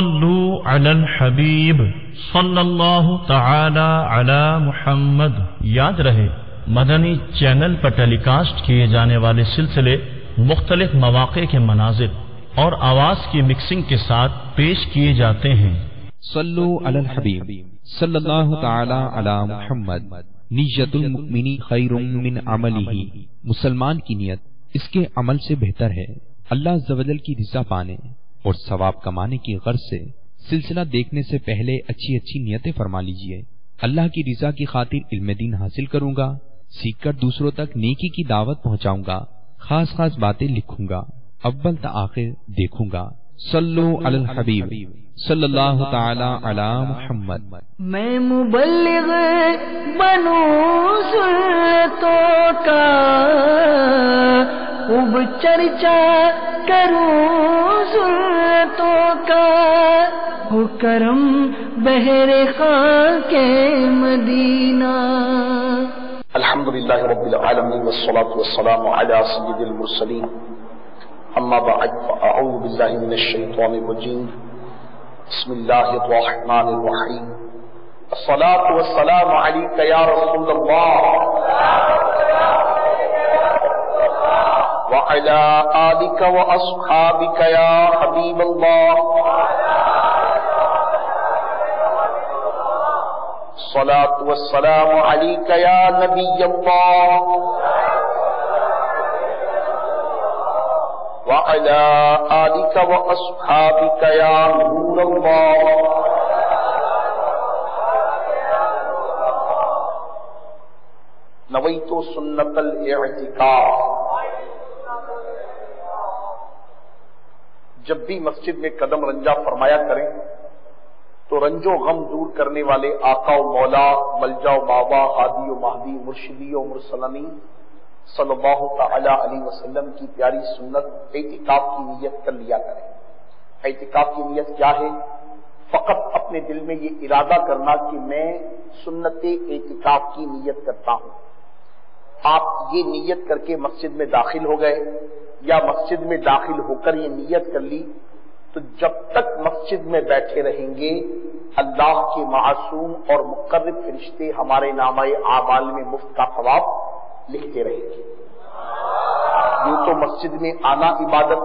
صلو علی الحبیب صلی اللہ تعالی علی محمد۔ یاد رہے مدنی چینل پر ٹیلی کاسٹ کیے جانے والے سلسلے مختلف مواقع کے مناظر اور آواز کی مکسنگ کے ساتھ پیش کیے جاتے ہیں۔ صلو علی الحبیب صلی اللہ تعالی علی محمد۔ نیت المؤمن خیر من عملہ، مسلمان کی نیت اس کے عمل سے بہتر ہے۔ اللہ عز و جل کی رضا پانے اور ثواب کمانے کی غرض سے سلسلہ دیکھنے سے پہلے اچھی اچھی نیتیں فرما لیجئے۔ اللہ کی رضا کی خاطر علم دین حاصل کروں گا، سیکھ کر دوسروں تک نیکی کی دعوت پہنچاؤں گا، خاص خاص باتیں لکھوں گا، اول تا آخر دیکھوں گا۔ صلو علی الحبیب صلی اللہ تعالی علی محمد۔ میں مبلغ بنوں سنتوں کا، خوب چرچا کروں سنتوں کا، ہو کرم بہر خاک مدینہ۔ الحمدللہ رب العالمین والصلاة والسلام علی سید المرسلین، اما بعد فاعوذ باللہ من الشیطان الرجیم، بسم اللہ الرحمن الرحیم۔ الصلاة والسلام علیک یا رسول اللہ وعلی آلک واصحابک یا حبیب اللہ۔ الصلاة والسلام علیک یا نبی اللہ وعلی آلک واصحابک یا نور اللہ۔ نویت سنت الاعتکاف۔ جب بھی مسجد میں قدم رنجا فرمایا کریں تو رنج و غم دور کرنے والے آقا و مولا، ملجا و ماوا، ہادی و مہدی، مرشدی و مرسلمی صلی اللہ تعالی علیہ وسلم کی پیاری سنت اعتکاف کی نیت کر لیا کریں۔ اعتکاف کی نیت کیا ہے؟ فقط اپنے دل میں یہ ارادہ کرنا کہ میں سنت اعتکاف کی نیت کرتا ہوں۔ آپ یہ نیت کر کے مسجد میں داخل ہو گئے یا مسجد میں داخل ہو کر یہ نیت کر لی تو جب تک مسجد میں بیٹھے رہیں گے اللہ کے معصوم اور مقرب فرشتے ہمارے نامہ اعمال میں مفت کا ثواب لکھتے رہیں گے۔ یوں تو مسجد میں آنا عبادت،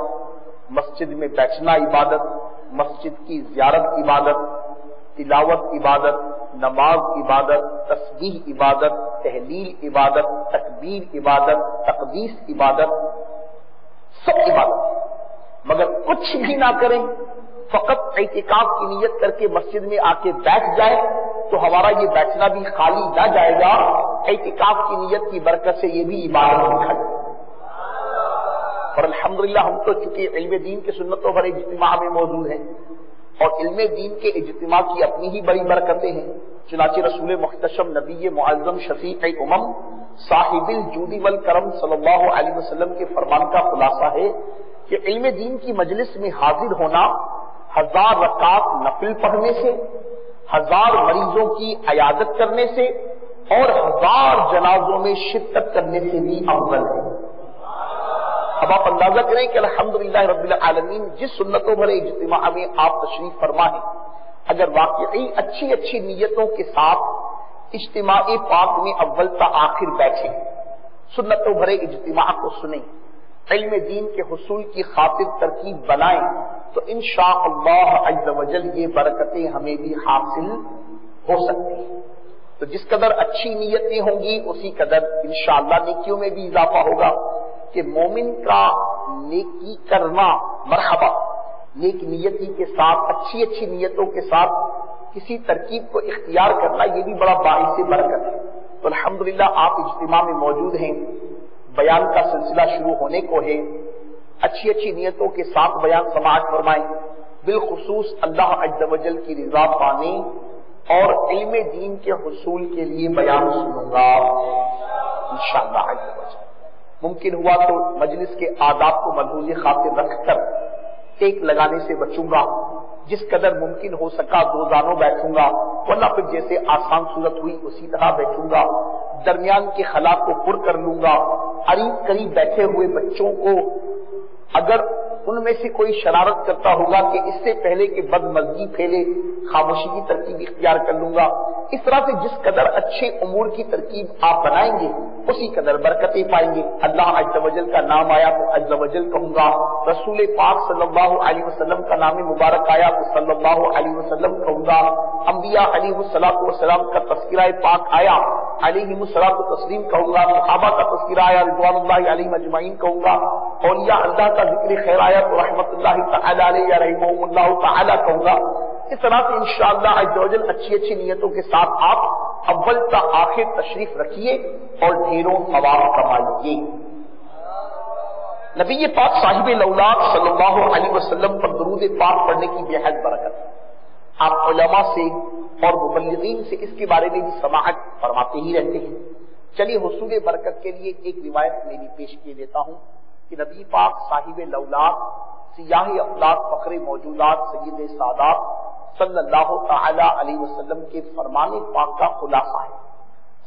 مسجد میں بیٹھنا عبادت، مسجد کی زیارت عبادت، تلاوت عبادت، نماز عبادت، تسبیح عبادت، تحلیل عبادت، تکبیر عبادت، تقدیس عبادت، سب عبادت ہے۔ مگر کچھ بھی نہ کریں، فقط اعتکاف کی نیت کر کے مسجد میں آ کے بیٹھ جائے تو ہمارا یہ بیٹھنا بھی خالی نہ جائے گا، اعتکاف کی نیت کی برکت سے یہ بھی عبادت دکھا جائے۔ اور الحمدللہ ہم تو چونکہ علم دین کے سنتوں پر اجتماع میں موجود ہیں اور علم دین کے اجتماع کی اپنی ہی بڑی برکتیں ہیں، چنانچہ رسول محتشم نبی معظم شفیع امم صاحب الجود والکرم صلی اللہ علیہ وسلم کے فرمان کا خلاصہ ہے کہ علم دین کی مجلس میں حاضر ہونا 1000 رکعت نفل پڑھنے سے، 1000 مریضوں کی عیادت کرنے سے اور 1000 جنازوں میں شرکت کرنے سے بھی افضل ہے۔ اب آپ اندازہ کریں کہ الحمدللہ رب العالمین جس سنتوں بھرے اجتماع میں آپ تشریف فرما ہیں، اگر واقعی اچھی اچھی نیتوں کے ساتھ اجتماع پاک میں اول تا آخر بیٹھیں، سنتوں بھرے اجتماع کو سنیں، علم دین کے حصول کی خاطر ترکیب بنائیں تو انشاءاللہ عز و جل یہ برکتیں ہمیں بھی حاصل ہو سکتی ہیں۔ تو جس قدر اچھی نیتیں ہوں گی اسی قدر انشاءاللہ نیکیوں میں بھی اضافہ ہوگا کہ مومن کا نیکی کرنا مرحبا، نیک نیتی کے ساتھ، اچھی اچھی نیتوں کے ساتھ کسی ترکیب کو اختیار کرنا یہ بھی بڑا باعث برکت ہے۔ تو الحمدللہ آپ اجتماع میں موجود ہیں، بیان کا سلسلہ شروع ہونے کو ہے، اچھی اچھی نیتوں کے ساتھ بیان سماعت فرمائیں، بالخصوص اللہ عز و جل کی رضا پانے اور علم دین کے حصول کے لیے بیان سنوں گا انشاءاللہ عز و جل۔ ممکن ہوا تو مجلس کے آداب کو ملحوظ خاطر رکھ کر ٹیک لگانے سے بچوں گا، جس قدر ممکن ہو سکا دو زانوں بیٹھوں گا، ورنہ پھر جیسے آسان صورت ہوئی اسی طرح بیٹھوں گا، درمیان کے خلا کو پر کر لوں گا، قریب قریب بیٹھے ہوئے بچوں کو اگر ان میں سے کوئی شرارت کرتا ہوگا کہ اس سے پہلے کہ بدمزگی پھیلے خاموشی کی ترکیب اختیار کر لوں گا. اس طرح سے جس قدر اچھے امور کی ترکیب آپ بنائیں گے اسی قدر برکتیں پائیں گے. اللہ عز و جل کا نام آیا تو عز و جل کہوں گا, رسول پاک صلی اللہ علیہ وسلم کا نام مبارک آیا تو صلی اللہ علیہ وسلم کہوں گا, انبیاء علیہ الصلوۃ والسلام کا تذکرہ پاک آیا علیہم الصلوۃ والتسلیم کہوں گا, صحابہ کا تذکرہ آیا رضوان اللہ علیہم اجمعین کہوں گا, اولیاء اللہ کا ذکر خیر آیا تو رحمت اللہ تعالی علیہ یا رحمہم اللہ تعالی کہوں گا. اس طرح سے انشاءاللہ عز و جل اچھی اچھی نیتوں کے ساتھ آپ اول تا آخر تشریف رکھیے اور ڈھیروں ثواب کمائیے. نبی پاک صاحب الاولاد صلی اللہ علیہ وسلم پر درود پاک پڑھنے کی بے حد برکت ہے. آپ علماء سے اور مبلغین سے اس کے بارے میں بھی سماعت فرماتے ہی رہتے ہیں. چلیے حصول برکت کے لیے ایک روایت میری پیش کیے دیتا ہوں کہ نبی پاک صاحب الاولاد سیاہ افلاک فخر موجودات سید سادات صلی اللہ تعالی علیہ وسلم کے فرمان پاک کا خلاصہ ہے.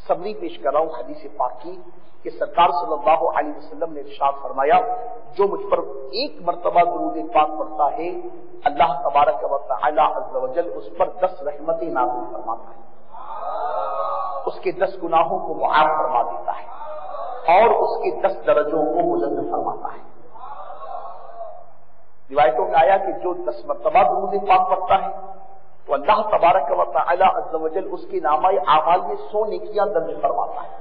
سمری پیش کر رہا ہوں حدیث پاک کی کہ سرکار صلی اللہ علیہ وسلم نے ارشاد فرمایا, جو مجھ پر ایک مرتبہ درود پاک پڑھتا ہے اللہ تبارک و تعالی عز و جل اس پر 10 رحمتیں نازل فرماتا ہے, اس کے 10 گناہوں کو معاف فرما دیتا ہے اور اس کے 10 درجوں کو بلند فرماتا ہے. روایتوں میں آیا کہ جو 10 مرتبہ درود پاک پڑھتا ہے تو اللہ تبارک و تعالی عز و جل اس کے نامہ اعمال میں 100 نیکیاں درج فرماتا ہے,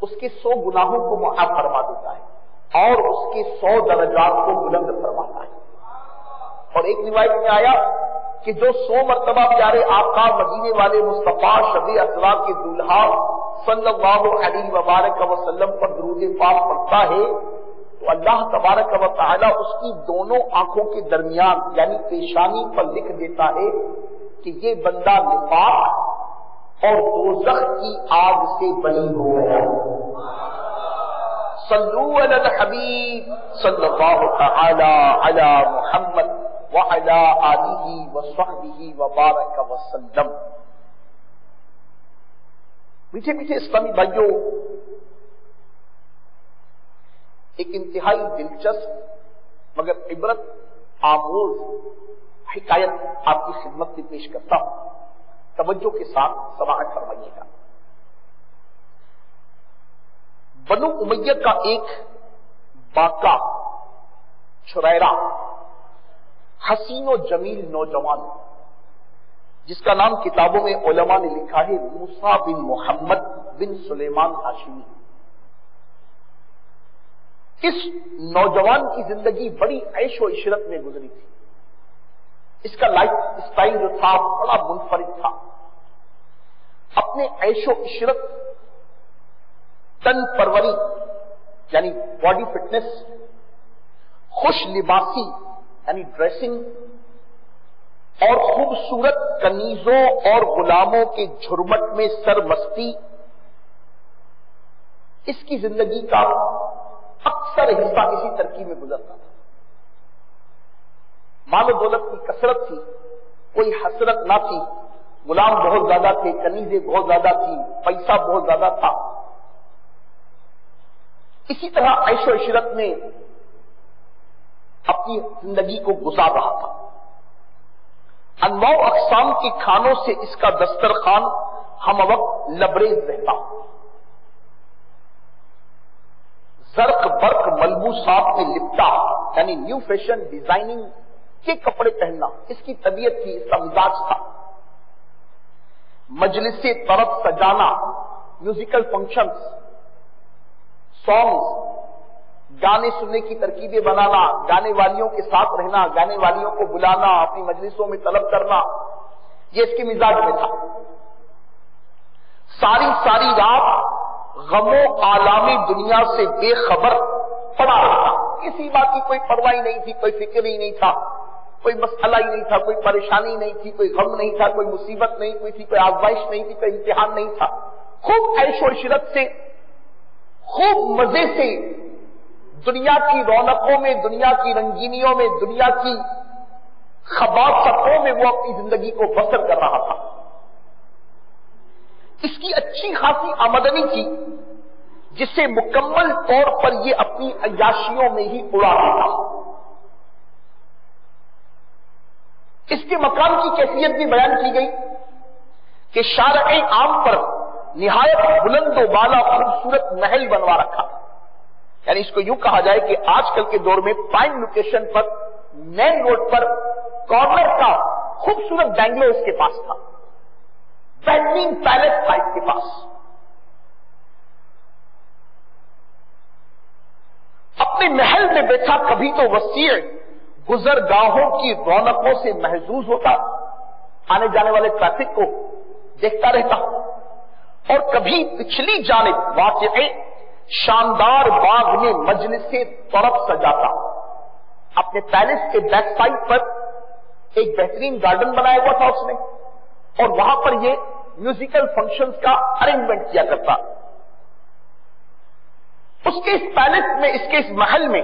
اس کے 100 گناہوں کو معاف فرما دیتا ہے اور اس کے 100 درجات کو بلند فرماتا ہے. اور ایک روایت میں آیا کہ جو 100 مرتبہ پیارے آقا مدینے والے مصطفیٰ شب اسرا کے دولہا صلی اللہ علیہ وبارک وسلم پر درود پاک پڑھتا ہے تو اللہ تبارک و تعالی اس کی دونوں آنکھوں کے درمیان یعنی پیشانی پر لکھ دیتا ہے کہ یہ بندہ نفاق اور دوزخ کی آگ سے بری ہو گیا. صلو علی الحبیب صلی اللہ تعالی علی محمد وعلی آلہ وصحبہ وبارک وسلم. میٹھے میٹھے اسلامی بھائیوں, ایک انتہائی دلچسپ مگر عبرت آموز حکایت آپ کی خدمت میں پیش کرتا ہوں, توجہ کے ساتھ سماعت فرمائیے گا. بنو امیہ کا ایک باقا چھریرا حسین و جمیل نوجوان جس کا نام کتابوں میں علماء نے لکھا ہے موسیٰ بن محمد بن سلیمان ہاشمی. اس نوجوان کی زندگی بڑی عیش و عشرت میں گزری تھی. اس کا لائف اسٹائل جو تھا بڑا منفرد تھا. اپنے عیش و عشرت, تن پروری یعنی باڈی فٹنس, خوش لباسی یعنی ڈریسنگ اور خوبصورت کنیزوں اور غلاموں کے جھرمٹ میں سرمستی, اس کی زندگی کا اکثر حصہ اسی ترکیب میں گزرتا تھا. مال و دولت کی کثرت تھی, کوئی حسرت نہ تھی, غلام بہت زیادہ تھے, کنیزیں بہت زیادہ تھی, پیسہ بہت زیادہ تھا. اسی طرح عیش و عشرت میں اپنی زندگی کو گزار رہا تھا. انواع و اقسام کے کھانوں سے اس کا دسترخوان ہم وقت لبریز رہتا. زرق برق ملبوسات میں لپٹا یعنی نیو فیشن ڈیزائننگ کے کپڑے پہننا اس کی طبیعت تھی, اس کا مزاج تھا. مجلس طرف سجانا, میوزیکل فنکشنز, سانگز, گانے سننے کی ترکیبیں بنانا, گانے والیوں کے ساتھ رہنا, گانے والیوں کو بلانا, اپنی مجلسوں میں طلب کرنا, یہ اس کے مزاج میں تھا. ساری ساری رات غم و آلامی دنیا سے بے خبر پڑا رہا. کسی بات کی کوئی پرواہ نہیں تھی, کوئی فکر ہی نہیں تھا, کوئی مسئلہ ہی نہیں تھا, کوئی پریشانی نہیں تھی, کوئی غم نہیں تھا, کوئی مصیبت نہیں کوئی تھی, کوئی آزمائش نہیں تھی, کوئی امتحان نہیں تھا. خوب عیش و عشرت سے, خوب مزے سے دنیا کی رونقوں میں, دنیا کی رنگینیوں میں, دنیا کی خباثتوں میں وہ اپنی زندگی کو بسر کر رہا تھا. اس کی اچھی خاصی آمدنی تھی جس سے مکمل طور پر یہ اپنی عیاشیوں میں ہی اڑا دیتا. اس کے مقام کی کیفیت بھی بیان کی گئی کہ شارع عام پر نہایت بلند و بالا خوبصورت محل بنوا رکھا، یعنی اس کو یوں کہا جائے کہ آج کل کے دور میں پرائم لوکیشن پر مین روڈ پر کارنر کا خوبصورت بنگلو اس کے پاس تھا، بہترین پیلس تھا اس کے پاس۔ اپنے محل میں بیٹھا کبھی تو وسیع گزرگاہوں کی رونقوں سے محظوظ ہوتا، آنے جانے والے ٹریفک کو دیکھتا رہتا، اور کبھی پچھلی جانب واقع شاندار باغ میں مجلس طرف سجاتا۔ اپنے پیلس کے بیک سائڈ پر ایک بہترین گارڈن بنایا ہوا تھا اس نے، اور وہاں پر یہ میوزیکل فنکشنز کا ارینجمنٹ کیا کرتا۔ اس کے اس پیلس میں، اس کے اس محل میں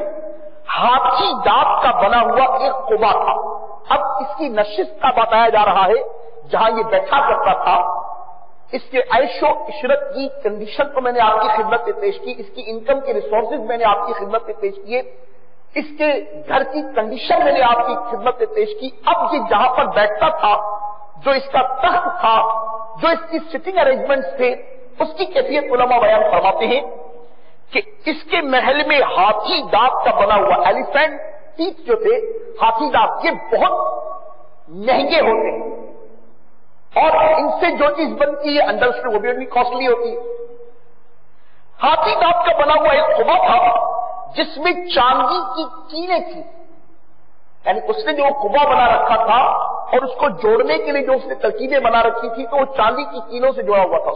ہاتھی دانت کا بنا ہوا ایک قبا تھا۔ اب اس کی نشست کا بتایا جا رہا ہے جہاں یہ بیٹھا کرتا تھا۔ اس کے عیش و عشرت کی کنڈیشن کو میں نے آپ کی خدمت میں پیش کی، اس کی انکم کے ریسورسز میں نے آپ کی خدمت میں پیش کیے، اس کے گھر کی کنڈیشن میں نے آپ کی خدمت میں پیش کی۔ اب یہ جہاں پر بیٹھتا تھا، جو اس کا تخت تھا، جو اس کی سٹنگ ارینجمنٹس تھے، اس کی کیفیت علماء بیان فرماتے ہیں کہ اس کے محل میں ہاتھی دانت کا بنا ہوا ایلیفینٹ ٹیتھ جو تھے، ہاتھی دانت، یہ بہت مہنگے ہوتے ہیں، اور ان سے جو چیز بنتی ہے انڈسٹری وہ بھی کاسٹلی ہوتی ہے۔ ہاتھی دانت کا بنا ہوا ایک قبا تھا جس میں چاندی کی کیلیں تھی، یعنی اس نے جو قبا بنا رکھا تھا اور اس کو جوڑنے کے لیے جو اس نے ترکیبیں بنا رکھی تھی تو وہ چاندی کی کیلوں سے جڑا ہوا تھا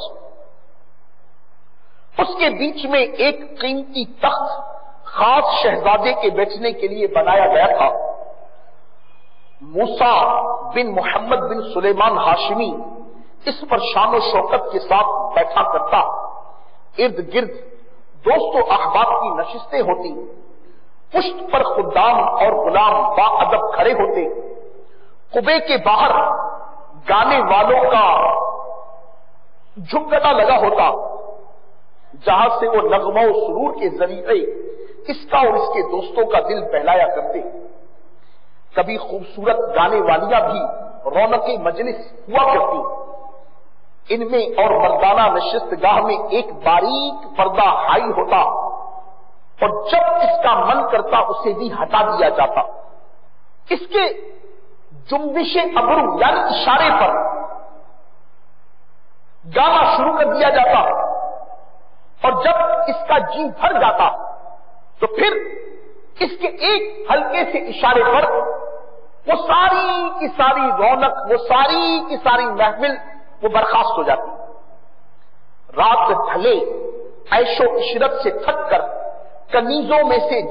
اس کے بیچ میں ایک قیمتی تخت خاص شہزادے کے بیٹھنے کے لیے بنایا گیا تھا۔ موسیٰ بن محمد بن سلیمان ہاشمی اس پر شان و شوکت کے ساتھ بیٹھا کرتا، ارد گرد دوست و احباب کی نشستیں ہوتی، پشت پر خدام اور غلام با ادب کھڑے ہوتے، قبے کے باہر گانے والوں کا جھمکنا لگا ہوتا جہاں سے وہ نغمہ و سرور کے ذریعے اس کا اور اس کے دوستوں کا دل بہلایا کرتے۔ کبھی خوبصورت گانے والیاں بھی رونق مجلس ہوا کرتی، ان میں اور مردانہ نشست گاہ میں ایک باریک پردہ ہائی ہوتا، اور جب اس کا من کرتا اسے بھی ہٹا دیا جاتا۔ اس کے جنبش ابرو یعنی اشارے پر گانا شروع کر دیا جاتا، اور جب اس کا جی بھر جاتا تو پھر اس کے ایک ہلکے سے اشارے پر وہ ساری کی ساری رونق، وہ ساری کی ساری محفل وہ برخاست ہو جاتی۔ رات ڈھلے عیش و عشرت سے تھک کر کنیزوں میں سے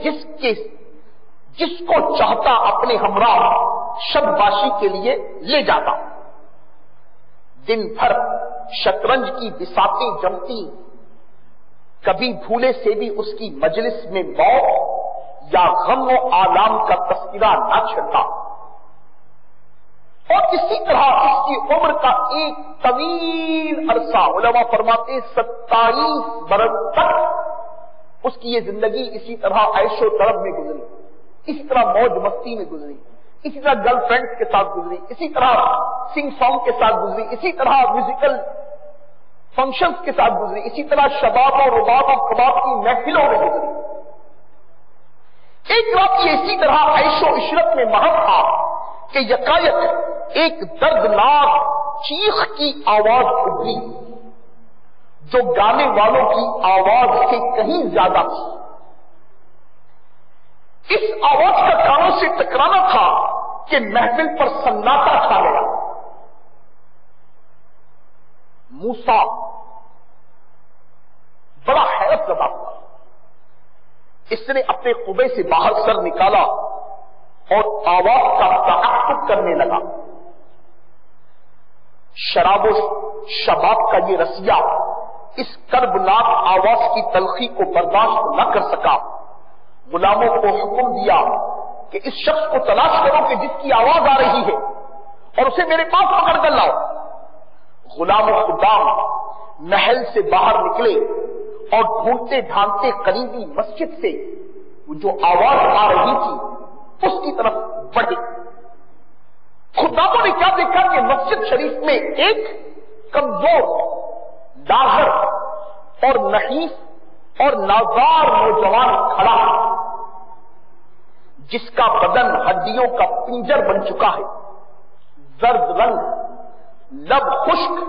جس کو چاہتا اپنے ہمراہ شب باشی کے لیے لے جاتا۔ دن بھر شطرنج کی بساتیں جمتی، کبھی بھولے سے بھی اس کی مجلس میں موت یا غم و آلام کا تذکرہ نہ چھڑتا، اور اسی طرح اس کی عمر کا ایک طویل عرصہ، علماء فرماتے 27 برس تک اس کی یہ زندگی اسی طرح عیش و طرب میں گزری، اسی طرح موج مستی میں گزری، اسی طرح گرل فرینڈ کے ساتھ گزری، اسی طرح سنگ سانگ کے ساتھ گزری، اسی طرح میوزیکل فنکشنز کے ساتھ گزری، اسی طرح شباب اور رباب اور کباب کی محفلوں میں گزری۔ ایک رات یہ اسی طرح عیش و عشرت میں مہم تھا کہ یکایک ایک دردناک چیخ کی آواز ابھری جو گانے والوں کی آواز سے کہیں زیادہ تھی۔ اس آواز کا کانوں سے ٹکرانا تھا کہ محفل پر سناٹا چھا گیا۔ موسیٰ بڑا حیرت زدہ ہوا، اس نے اپنے قبے سے باہر سر نکالا اور آواز کا تعاقب کرنے لگا۔ شراب و شباب کا یہ رسیا اس کربناک آواز کی تلخی کو برداشت نہ کر سکا، غلاموں کو حکم دیا کہ اس شخص کو تلاش کرو کہ جس کی آواز آ رہی ہے اور اسے میرے پاس پکڑ کر لاؤ۔ غلام و خدام محل سے باہر نکلے اور ڈھونڈتے ڈھانڈتے قریبی مسجد سے جو آواز آ رہی تھی اس کی طرف بڑھے۔ خود خداموں نے کیا دیکھا کہ مسجد شریف میں ایک کمزور، لاغر اور نحیف اور نازار نوجوان کھڑا ہے، جس کا بدن ہڈیوں کا پنجر بن چکا ہے، زرد رنگ، لب خشک،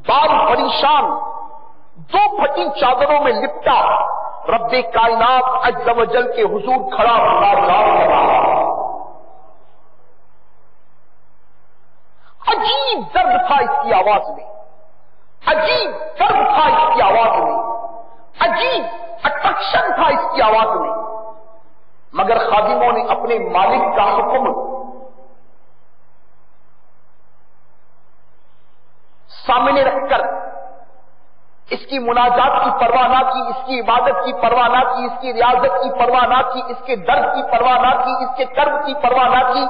بال پریشان، دو پھٹی چادروں میں لپٹا رب کائنات عز و جل کے حضور کھڑا مناجات کر رہا ہے۔ عجیب درد تھا اس کی آواز میں، عجیب درد تھا اس کی آواز میں، عجیب اٹریکشن تھا اس کی آواز میں، مگر خادموں نے اپنے مالک کا حکم سامنے رکھ کر اس کی مناجات کی پرواہ نہ کی، اس کی عبادت کی پرواہ نہ کی، اس کی ریاضت کی پرواہ نہ کی، اس کے درد کی پرواہ نہ کی، اس کے کرب کی پرواہ نہ کی،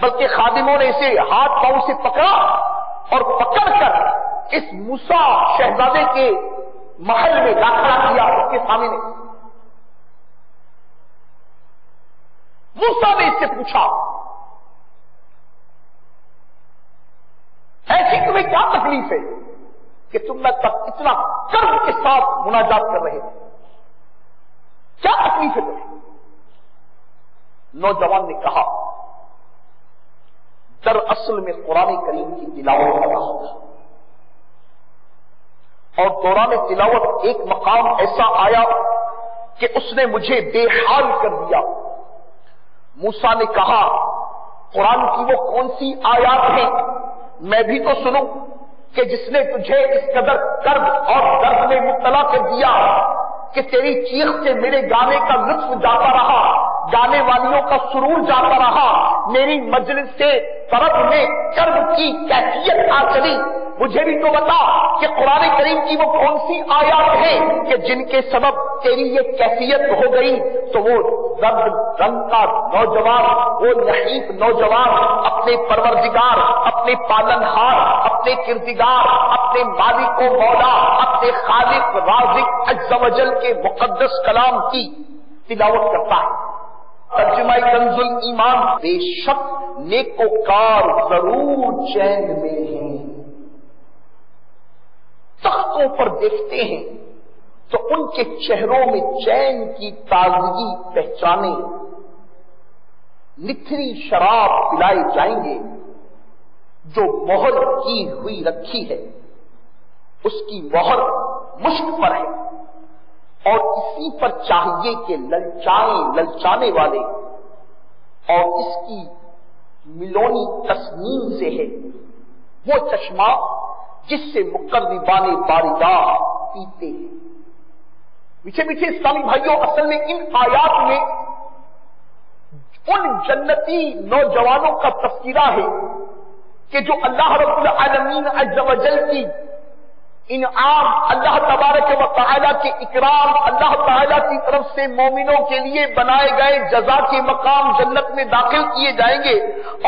بلکہ خادموں نے اسے ہاتھ پاؤں سے پکڑا اور پکڑ کر اس موسیٰ شہزادے کے محل میں داخلہ کیا اس کے سامنے۔ موسیٰ نے اس سے پوچھا، ایسی تمہیں کیا تکلیف ہے کہ تم میں تک اتنا کرب کے ساتھ مناجات کر رہے تھے؟ کیا تکلیف ہے تمہیں؟ نوجوان نے کہا، دراصل میں قرآن کریم کی تلاوت کر رہا تھا، اور دوران تلاوت ایک مقام ایسا آیا کہ اس نے مجھے بے حال کر دیا۔ موسیٰ نے کہا، قرآن کی وہ کون سی آیات ہیں میں بھی تو سنوں کہ جس نے تجھے اس قدر کرب اور درد میں مبتلا کر دیا کہ تیری چیخ سے میرے گانے کا لطف جاتا رہا، گانے والیوں کا سرور جاتا رہا، میری مجلس سے طرف میں کرب کی کیفیت آ چلی۔ مجھے بھی تو بتا کہ قرآن کریم کی وہ کون سی آیات ہیں کہ جن کے سبب تیری یہ کیفیت ہو گئی۔ تو وہ زرد رنگ کا نوجوان، وہ نحیف نوجوان اپنے پروردگار، اپنے پالنہار، اپنے کردگار، اپنے مالک و مولا، اپنے خالق رازق عز و جل کے مقدس کلام کی تلاوت کرتا ہے۔ ترجمہ کنز ایمان، بے شک نیکوکار ضرور چین میں ہیں، تختوں پر دیکھتے ہیں تو ان کے چہروں میں چین کی تازگی پہچانے، نتھری شراب پلائے جائیں گے جو مہر کی ہوئی رکھی ہے، اس کی مہر مشک پر ہے، اور اسی پر چاہیے کہ للچانے والے، اور اس کی ملونی تسنیم سے ہے وہ چشمہ جس سے مقربان باردار پیتے ہیں۔ میٹھے میٹھے اسلامی بھائیوں، اصل میں ان آیات میں ان جنتی نوجوانوں کا تذکرہ ہے کہ جو اللہ رب العالمین عز و جل کی انعام، اللہ تبارک و تعالیٰ کے اکرام، اللہ تعالیٰ کی طرف سے مومنوں کے لیے بنائے گئے جزا کے مقام جنت میں داخل کیے جائیں گے،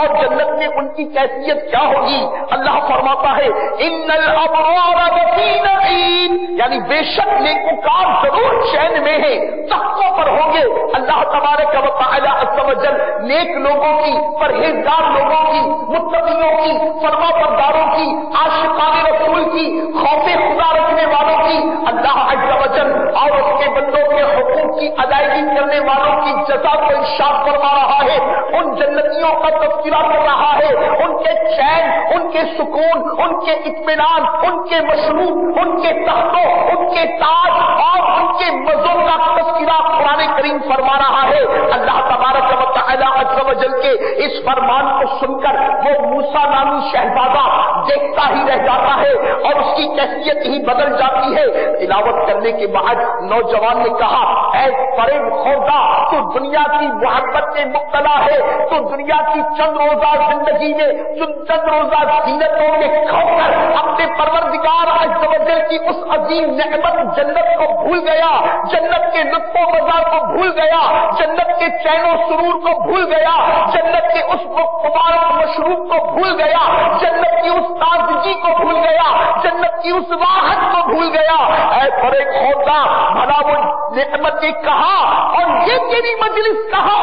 اور جنت میں ان کی کیفیت کیا ہوگی؟ اللہ فرماتا ہے ان الابرار لفی نعیم، یعنی بے شک نیکوکار ضرور چین میں ہیں، تختوں پر ہوں گے۔ اللہ تبارک و تعالیٰ عز و جل نیک لوگوں کی، پرہیزگار لوگوں کی، متقیوں کی، فرما برداروں کی، عاشقان رسول کی، خوف خدا رکھنے والوں کی، اللہ عز و جل اور اس کے بندوں کے حقوق کی ادائیگی کرنے والوں کی جزا کو ارشاد فرما رہا ہے، ان جنتیوں کا تذکرہ کر رہا ہے، ان کے چین، ان کے سکون، ان کے اطمینان، ان کے مشروب، ان کے تختوں، ان کے تاج اور ان کے مزوں کا تذکرہ قرآن کریم فرما رہا ہے۔ اللہ تبارک و تعالیٰ عز و جل کے اس فرمان کو سن کر وہ موسیٰ نامی شہزادہ دیکھتا ہی رہ جاتا ہے اور اس کی کیفیت ہی بدل جاتی ہے۔ تلاوت کرنے کے بعد نوجوان نے کہا، اے فریب خوردہ، تو دنیا کی محبت میں مبتلا ہے، تو دنیا کی چند روزہ زندگی میں چند روزہ زینتوں میں کھو کر اپنے پروردگار عز و جل کی اس عظیم نعمت جنت کو بھول گیا، جنت کے لطف و مزہ کو بھول گیا، جنت کے چین و سرور کو بھول گیا، جنت کے اس مبارک مشروب کو بھول گیا، جنت کی اس تازگی کو بھول گیا، جنت کی اس راحت کو بھول گیا۔ اے بڑے خوردہ، بھلا وہ نعمتیں کہاں اور یہ تیری مجلس کہاں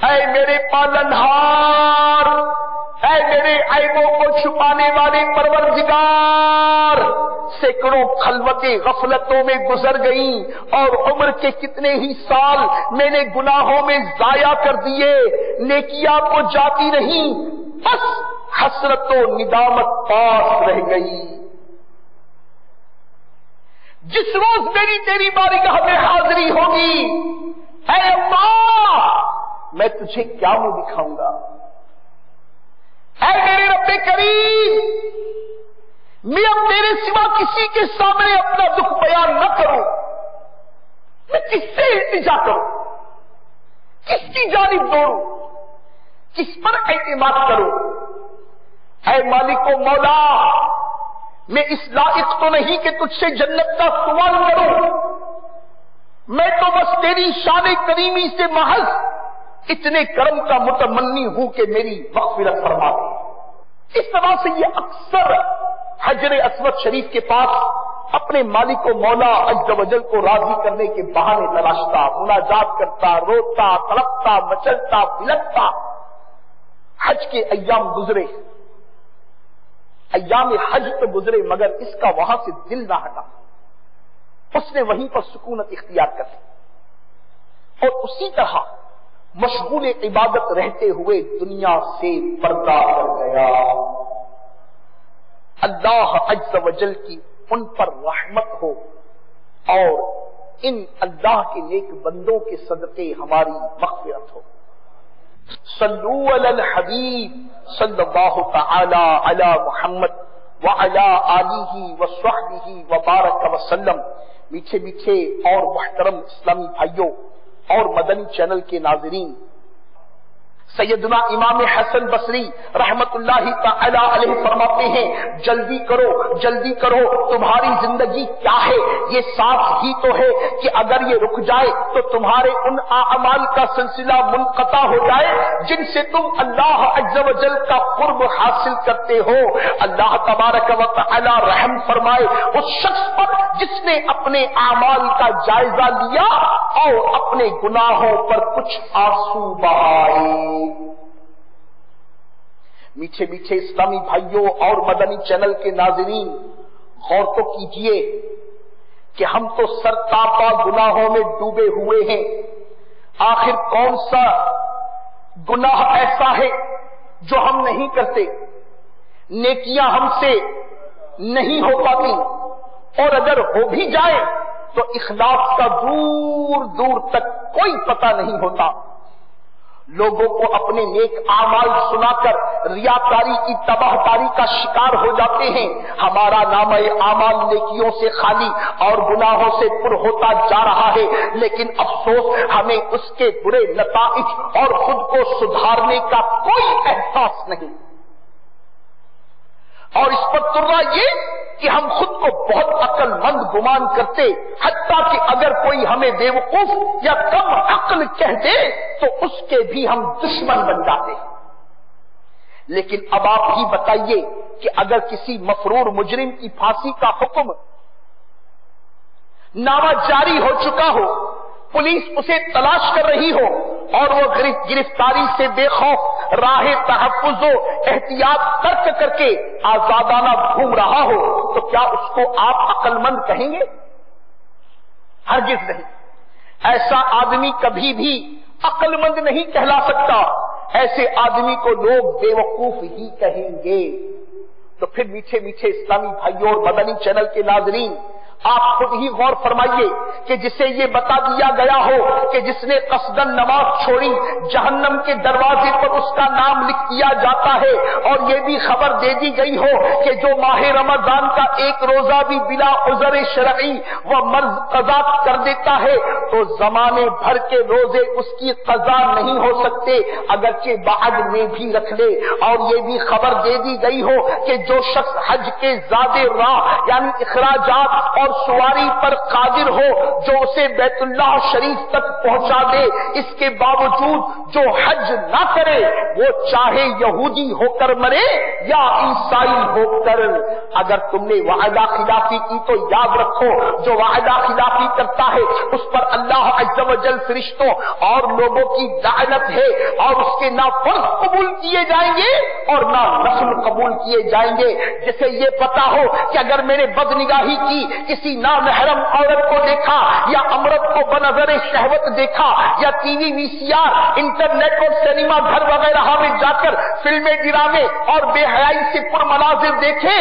اے میرے پالنہار، اے میرے عیبوں کو چھپانے والے پروردگار، سینکڑوں خلوتیں غفلتوں میں گزر گئیں اور عمر کے کتنے ہی سال میں نے گناہوں میں ضائع کر دیے، نیکیاں تو جاتی نہیں، بس حسرت و ندامت پاس رہ گئی۔ جس روز میری تیری بارگاہ میں حاضری ہوگی، اے اللہ میں تجھے کیا منہ دکھاؤں گا؟ اے میرے رب کریم، میں اب تیرے سوا کسی کے سامنے اپنا دکھ بیان نہ کروں، میں کس سے التجا کروں، کس کی جانب دوڑوں، کس پر اعتماد کروں؟ اے مالک و مولا، میں اس لائق تو نہیں کہ تجھ سے جنت کا سوال کروں، میں تو بس تیری شان کریمی سے محض اتنے کرم کا متمنی ہوں کہ میری مغفرت فرما دے۔ اس طرح سے یہ اکثر حجر اسود شریف کے پاس اپنے مالک و مولا عز و جل کو راضی کرنے کے بہانے تلاشتا، مناجات کرتا، روتا، تڑپتا، مچلتا، بلکتا۔ حج کے ایام گزرے، ایام حج تو گزرے، مگر اس کا وہاں سے دل نہ ہٹا، اس نے وہیں پر سکونت اختیار کر لی اور اسی طرح مشغول عبادت رہتے ہوئے دنیا سے پردہ کر گیا۔ اللہ عز و جل کی ان پر رحمت ہو اور ان اللہ کے نیک بندوں کے صدقے ہماری مغفرت ہو۔ صلو علی الحبیب صلی اللہ تعالی علی محمد وعلی آلہ وصحبہ وبارک وسلم۔ میٹھے میٹھے اور محترم اسلامی بھائیوں اور مدنی چینل کے ناظرین، سیدنا امام حسن بصری رحمت اللہ تعالی علیہ فرماتے ہیں، جلدی کرو جلدی کرو، تمہاری زندگی کیا ہے؟ یہ سانس ہی تو ہے کہ اگر یہ رک جائے تو تمہارے ان اعمال کا سلسلہ منقطع ہو جائے جن سے تم اللہ عز و جل کا قرب حاصل کرتے ہو۔ اللہ تبارک و تعالی رحم فرمائے اس شخص پر جس نے اپنے اعمال کا جائزہ لیا اور اپنے گناہوں پر کچھ آنسو بہائے۔ میٹھے میٹھے اسلامی بھائیوں اور مدنی چینل کے ناظرین، غور تو کیجئے کہ ہم تو سرتاپا گناہوں میں ڈوبے ہوئے ہیں۔ آخر کون سا گناہ ایسا ہے جو ہم نہیں کرتے؟ نیکیاں ہم سے نہیں ہو پاتی، اور اگر ہو بھی جائے تو اخلاص کا دور دور تک کوئی پتہ نہیں ہوتا۔ لوگوں کو اپنے نیک اعمال سنا کر ریاکاری کی تباہ کاری کا شکار ہو جاتے ہیں۔ ہمارا نامہ اعمال نیکیوں سے خالی اور گناہوں سے پر ہوتا جا رہا ہے، لیکن افسوس ہمیں اس کے برے نتائج اور خود کو سدھارنے کا کوئی احساس نہیں، اور اس پر ترا یہ کہ ہم خود کو بہت عقل مند گمان کرتے، حتیٰ کہ اگر کوئی ہمیں بیوقوف یا کم عقل کہہ دے تو اس کے بھی ہم دشمن بن جاتے ہیں۔ لیکن اب آپ ہی بتائیے کہ اگر کسی مفرور مجرم کی پھانسی کا حکم نامہ جاری ہو چکا ہو، پولیس اسے تلاش کر رہی ہو اور وہ گرفتاری سے بے خوف راہ تحفظ و احتیاط ترک کر کے آزادانہ گھوم رہا ہو، تو کیا اس کو آپ عقل مند کہیں گے؟ ہرگز نہیں۔ ایسا آدمی کبھی بھی عقل مند نہیں کہلا سکتا، ایسے آدمی کو لوگ بے وقوف ہی کہیں گے۔ تو پھر میٹھے میٹھے اسلامی بھائیوں اور مدنی چینل کے ناظرین، آپ خود ہی غور فرمائیے کہ جسے یہ بتا دیا گیا ہو کہ جس نے قصداً نماز چھوڑی جہنم کے دروازے پر اس کا نام لکھ دیا جاتا ہے، اور یہ بھی خبر دے دی گئی ہو کہ جو ماہ رمضان کا ایک روزہ بھی بلا عذر شرعی وہ مرض قضا کر دیتا ہے تو زمانے بھر کے روزے اس کی قضا نہیں ہو سکتے اگرچہ بعد میں بھی رکھ لے، اور یہ بھی خبر دے دی گئی ہو کہ جو شخص حج کے زاد راہ یعنی اخراجات اور اور سواری پر قادر ہو جو اسے بیت اللہ شریف تک پہنچا دے، اس کے باوجود جو حج نہ کرے وہ چاہے یہودی ہو کر مرے یا عیسائی ہو کر۔ اگر تم نے وعدہ خلافی کی تو یاد رکھو جو وعدہ خلافی کرتا ہے اس پر اللہ عز و جل فرشتوں اور لوگوں کی لعنت ہے، اور اس کے نہ فرض قبول کیے جائیں گے اور نہ نفل قبول کیے جائیں گے۔ جسے یہ پتا ہو کہ اگر میں نے بد نگاہی کی، کسی نامحرم عورت کو دیکھا یا امرت کو بنظر شہوت دیکھا یا T V we C our internet اور سینما گھر وغیرہ میں جا کر فلمیں ڈرامے اور بے حیائی سے پر مناظر دیکھے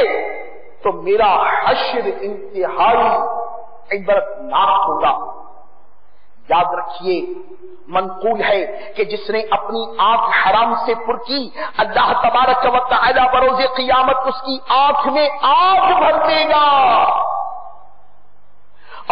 تو میرا حشر انتہائی عبرتناک ہوگا۔ یاد رکھیے منقول ہے کہ جس نے اپنی آنکھ حرام سے پر کی اللہ تبارک و تعالی بروز قیامت اس کی آنکھ میں آگ بھر دے گا،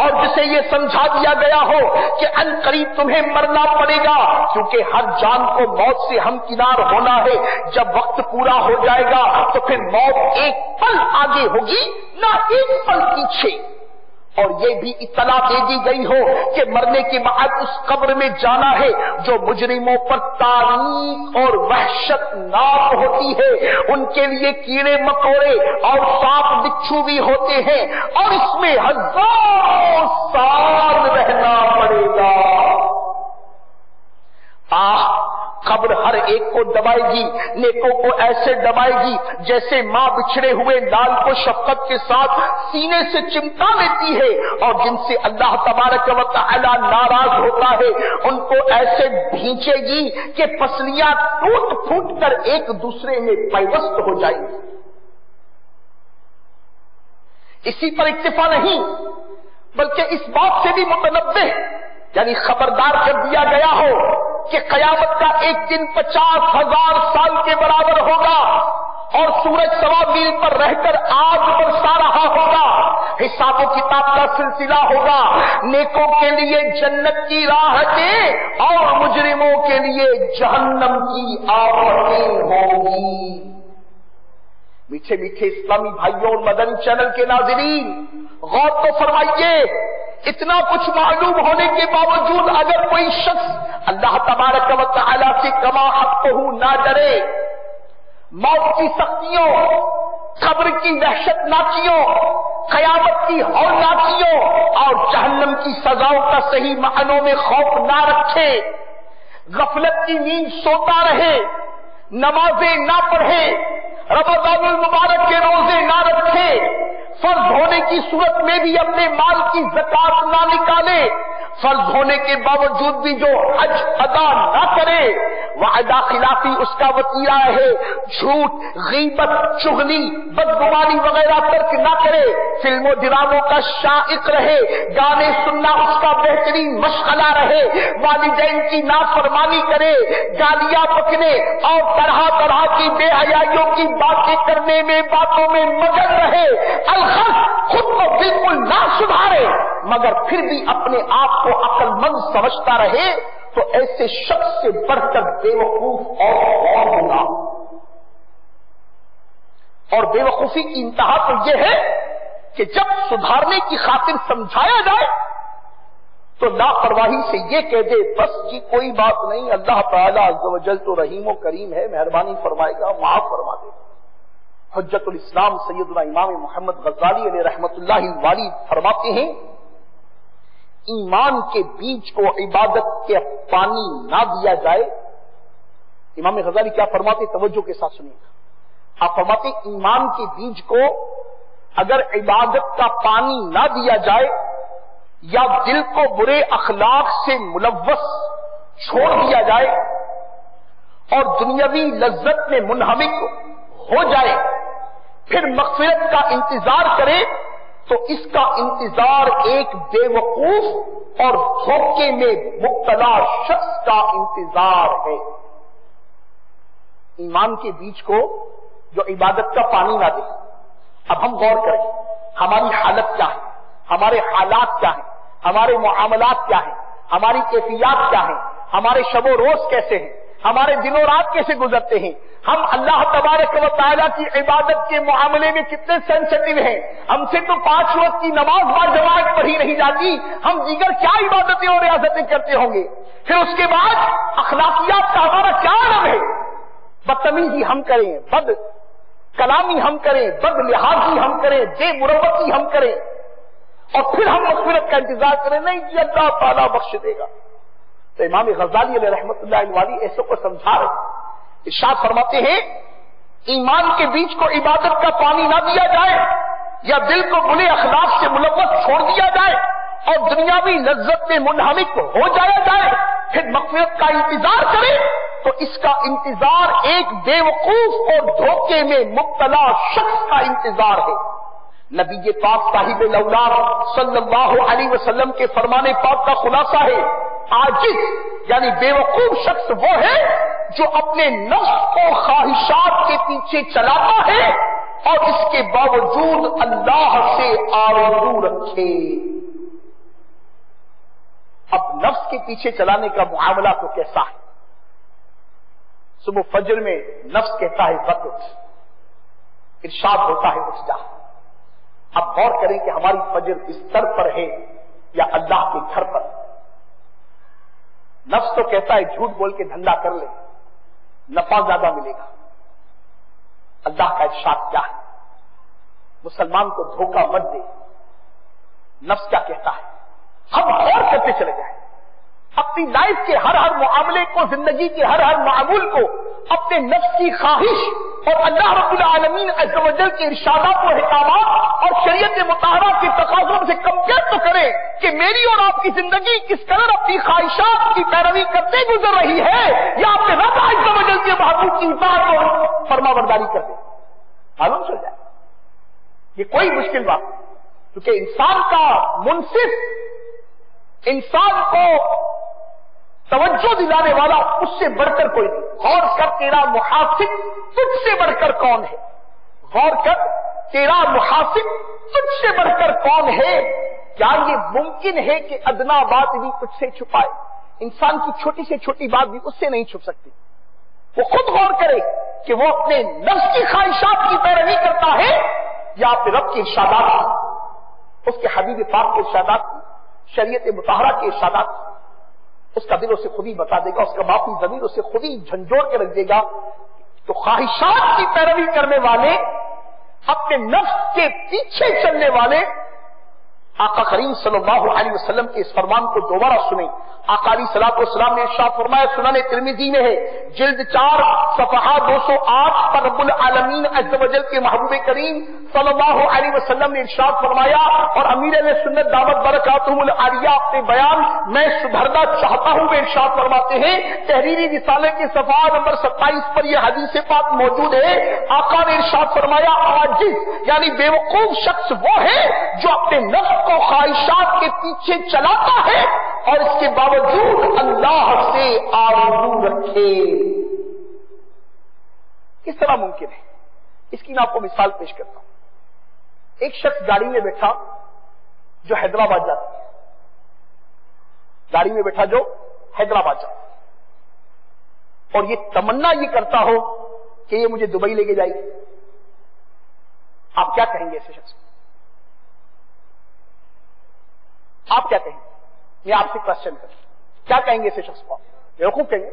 اور جسے یہ سمجھا دیا گیا ہو کہ ان قریب تمہیں مرنا پڑے گا کیونکہ ہر جان کو موت سے ہمکنار ہونا ہے، جب وقت پورا ہو جائے گا تو پھر موت ایک پل آگے ہوگی نہ ایک پل پیچھے، اور یہ بھی اطلاع دے دی گئی ہو کہ مرنے کے بعد اس قبر میں جانا ہے جو مجرموں پر تاریک اور وحشت ناک ہوتی ہے، ان کے لیے کیڑے مکوڑے اور سانپ بچھو بھی ہوتے ہیں، اور اس میں ہزاروں سال رہنا پڑے گا۔ قبر ہر ایک کو دبائے گی، نیکوں کو ایسے دبائے گی جیسے ماں بچھڑے ہوئے لال کو شفقت کے ساتھ سینے سے چمٹا لیتی ہے، اور جن سے اللہ تبارک و تعالی ناراض ہوتا ہے ان کو ایسے بھینچے گی کہ پسلیاں ٹوٹ پھوٹ کر ایک دوسرے میں پیوست ہو جائیں گی۔ اسی پر اکتفا نہیں بلکہ اس بات سے بھی متنبہ یعنی خبردار کر دیا گیا ہو کہ قیامت کا ایک دن 50,000 سال کے برابر ہوگا، اور سورج 1.25 میل پر رہ کر آگ برسا رہا ہوگا، حساب و کتاب کا سلسلہ ہوگا، نیکوں کے لیے جنت کی راحتیں اور مجرموں کے لیے جہنم کی آفتیں ہوں گی۔ میٹھے میٹھے اسلامی بھائیوں اور مدنی چینل کے ناظرین، غور تو فرمائیے، اتنا کچھ معلوم ہونے کے باوجود اگر کوئی شخص اللہ تبارک و تعالی سے کما حقہ نہ ڈرے، موت کی سختیوں، قبر کی وحشت ناکیوں، قیامت کی ہولناکیوں اور جہنم کی سزاؤں کا صحیح معنوں میں خوف نہ رکھے، غفلت کی نیند سوتا رہے، نمازیں نہ پڑھے، رمضان المبارک کے روزے نہ رکھے، فرض ہونے کی صورت میں بھی اپنے مال کی زکات نہ نکالے، فرض ہونے کے باوجود بھی جو حج ادا نہ کرے، وعدہ خلافی اس کا وتیرہ ہے، جھوٹ، غیبت، چغلی، بدگمانی وغیرہ ترک نہ کرے، فلم و ڈراموں کا شائق رہے، گانے سننا اس کا بہترین مشغلہ رہے، والدین کی نافرمانی کرے، گالیاں بکنے اور طرح طرح کی بے حیائیوں کی باتیں کرنے میں باتوں میں مگن رہے، خود کو بالکل نہ سدھارے مگر پھر بھی اپنے آپ کو عقل مند سمجھتا رہے، تو ایسے شخص سے بڑھ کر بے وقوف اور ہوگا۔ اور بے وقوفی کی انتہا تو یہ ہے کہ جب سدھارنے کی خاطر سمجھایا جائے تو لاپرواہی سے یہ کہہ دے بس جی کوئی بات نہیں، اللہ تعالیٰ عز و جل تو رحیم و کریم ہے، مہربانی فرمائے گا، معاف فرما دے گا۔ حجت الاسلام سیدنا امام محمد غزالی علیہ رحمت اللہ الوالی فرماتے ہیں ایمان کے بیج کو عبادت کے پانی نہ دیا جائے۔ امام غزالی کیا فرماتے، توجہ کے ساتھ سنیے گا۔ آپ فرماتے ایمان کے بیج کو اگر عبادت کا پانی نہ دیا جائے یا دل کو برے اخلاق سے ملوث چھوڑ دیا جائے اور دنیاوی لذت میں منہمک ہو جائے پھر مغفرت کا انتظار کرے تو اس کا انتظار ایک بے وقوف اور دھوکے میں مبتلا شخص کا انتظار ہے۔ ایمان کے بیج کو جو عبادت کا پانی نہ دے۔ اب ہم غور کریں ہماری حالت کیا ہے، ہمارے حالات کیا ہیں، ہمارے معاملات کیا ہیں، ہماری کیفیات کیا ہیں، ہمارے شب و روز کیسے ہیں، ہمارے دن و رات کیسے گزرتے ہیں، ہم اللہ تبارک و تعالیٰ کی عبادت کے معاملے میں کتنے سینسٹیو ہیں، ہم سے تو 5 وقت کی نماز با جماعت پڑھی نہیں جاتی، ہم دیگر کیا عبادتیں اور ریاستیں کرتے ہوں گے۔ پھر اس کے بعد اخلاقیات کا ہمارا کیا عالم ہے، بدتمیزی ہم کریں، بد کلامی ہم کریں، بد لحاظی ہم کریں، بے مروتی ہم کریں، اور پھر ہم مغفرت کا انتظار کریں، نہیں جی اللہ تعالیٰ بخش دے گا۔ تو امام غزالی علیہ رحمت اللہ علیہ ایسوں کو سمجھا رہے، ارشاد فرماتے ہیں ایمان کے بیچ کو عبادت کا پانی نہ دیا جائے، یا دل کو برے اخلاق سے ملوث چھوڑ دیا جائے اور دنیاوی لذت میں منہمک ہو جایا جائے، پھر مغفرت کا انتظار کرے تو اس کا انتظار ایک بے وقوف اور دھوکے میں مبتلا شخص کا انتظار ہے۔ نبی پاک صاحب الاولاد صلی اللہ علیہ وسلم کے فرمان پاک کا خلاصہ ہے، عاجز یعنی بے وقوف شخص وہ ہے جو اپنے نفس کو خواہشات کے پیچھے چلاتا ہے اور اس کے باوجود اللہ سے آرزو رکھے۔ اب نفس کے پیچھے چلانے کا معاملہ تو کیسا ہے؟ صبح فجر میں نفس کہتا ہے وقت اٹھ، ارشاد ہوتا ہے اٹھ جا۔ اب غور کریں کہ ہماری فجر بستر پر ہے یا اللہ کے گھر پر۔ نفس تو کہتا ہے جھوٹ بول کے دھندا کر لے، نفع زیادہ ملے گا۔ اللہ کا ارشاد کیا ہے؟ مسلمان کو دھوکہ مت دے۔ نفس کیا کہتا ہے؟ ہم غور کرتے چلے جائیں اپنی لائف کے ہر معاملے کو، زندگی کے ہر معمول کو اپنے نفس کی خواہش اور اللہ رب العالمین عز و جل کے ارشادات و احکامات اور شریعت مطہرہ کے تقاضوں سے کمپیئر تو کریں کہ میری اور آپ کی زندگی کس قدر اپنی خواہشات کی پیروی کرتے گزر رہی ہے، یا اپنے رب عز و جل کے محبوب کی اطاعت اور فرما برداری کرتے۔ معلوم چل جائے یہ کوئی مشکل بات نہیں، کیونکہ انسان کا منصف، انسان کو توجہ دلانے والا اس سے بڑھ کر کوئی نہیں۔ غور کر تیرا محاسب تجھ سے بڑھ کر کون ہے، غور کر تیرا محاسب تجھ سے بڑھ کر کون ہے۔ کیا یہ ممکن ہے کہ ادنا بات بھی تجھ سے چھپائے؟ انسان کی چھوٹی سے چھوٹی بات بھی اس سے نہیں چھپ سکتی۔ وہ خود غور کرے کہ وہ اپنے نفس کی خواہشات کی پیروی کرتا ہے یا اپنے رب کے ارشادات کی، اس کے حبیب پاک کے ارشادات کی، شریعت مطہرہ کے ارشادات کی۔ اس کا دل اسے خود ہی بتا دے گا، اس کا باطنی ضمیر اسے خود ہی جھنجھوڑ کے رکھ دے گا۔ تو خواہشات کی پیروی کرنے والے، اپنے نفس کے پیچھے چلنے والے، آقا کریم صلی اللہ علیہ وسلم کے اس فرمان کو دوبارہ سنیں۔ آقا علیہ الصلوۃ والسلام نے ارشاد فرمایا، سنن ترمذی میں ہے، جلد 4 صفحہ 208 پر رب العالمین عز و جل کے محبوب کریم صلی اللہ علیہ وسلم نے ارشاد فرمایا، اور امیر علیہ سنت دامت برکاتہم العالیہ اپنے بیان میں سدھرنا چاہتا ہوں میں ارشاد فرماتے ہیں، تحریری رسالے کے صفحہ نمبر 27 پر یہ حدیث پاک موجود ہے۔ آقا نے ارشاد فرمایا، عاجز یعنی بے وقوف شخص وہ ہے جو اپنے نفس کو خواہشات کے پیچھے چلاتا ہے اور اس کے باوجود اللہ سے آرزو رکھے۔ کس طرح ممکن ہے؟ اس کی میں آپ کو مثال پیش کرتا ہوں۔ ایک شخص گاڑی میں بیٹھا جو حیدرآباد جاتا ہے، گاڑی میں بیٹھا جو حیدرآباد جاتا ہے، اور یہ تمنا یہ کرتا ہو کہ یہ مجھے دبئی لے کے جائے گی۔ آپ کیا کہیں گے ایسے شخص کو؟ آپ کیا کہیں گے؟ میں آپ سے کوشچن کروں، کیا کہیں گے ایسے شخص کو؟ بیوقوف کہیں گے؟